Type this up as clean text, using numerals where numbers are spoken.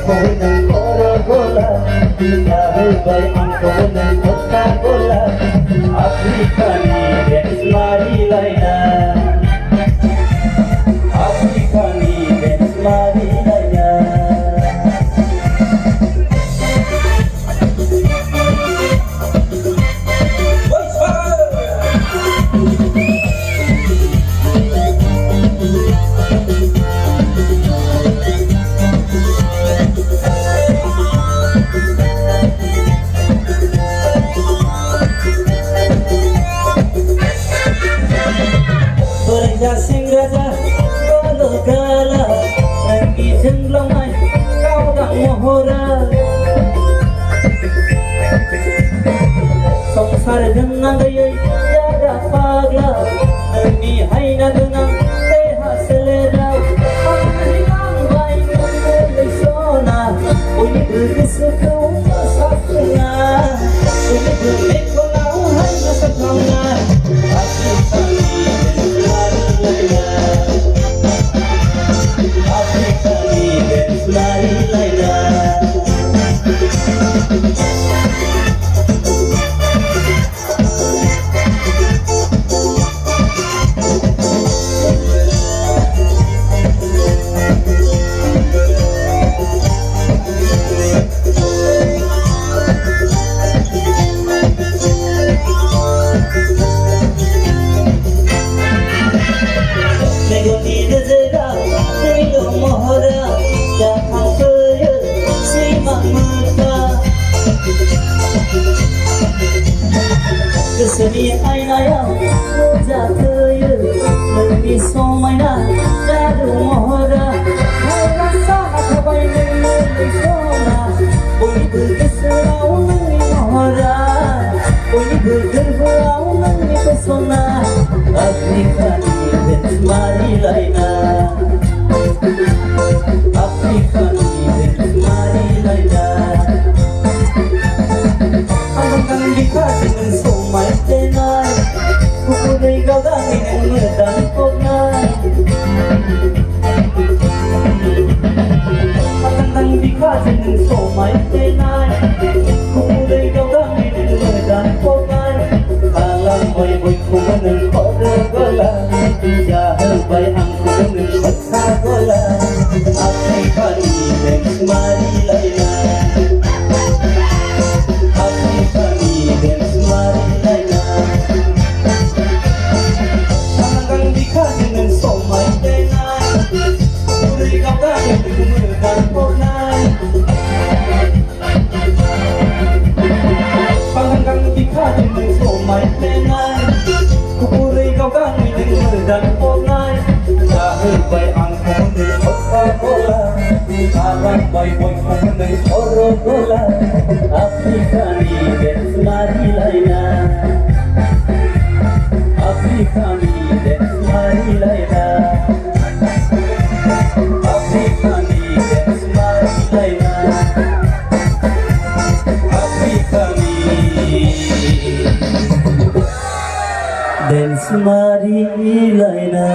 angko ng korogola, dahubay angko ng Coca-Cola, Afrikani dance marilay na, Afrikani dance marilay na. Sing raja galo gala rangi jenglamai kau dah mohora samsar dengan gaya jada pagla rangi haina dengan teha selera panang baik melai sona uni berkesuka sasuna uni bermekolau haina sakauna Afrikani dance marilay na. Keseni aina yang muda kaya lebih somaina jadu mohora mohora sama kabai lebih sona boleh berkeserau nani mohora boleh bergerbau nani pesona Afrikani dance marilay na Afrikani dance marilay na hanggang dikasih mensomai tenai kukuday gagangin ang medang kognay hanggang dikasih mensomai tenai kukuday gagangin ang medang kognay alang boy kumanang kodagala dahubay ang kumanang Coca-Cola Afrikani dance marilay na Afrikani dance marilay na hanggang dikasih ng somay tenay kukuday gagangin ang medang kognay hanggang dikasih ng somay tenay kukuday gagangin ang medang kognay dahubay ang kumanang Coca-Cola alam boy kumanang korogola Afrikani dance marilay na Afrikani dance marilay na Afrikani dance marilay na Afrikani dance marilay na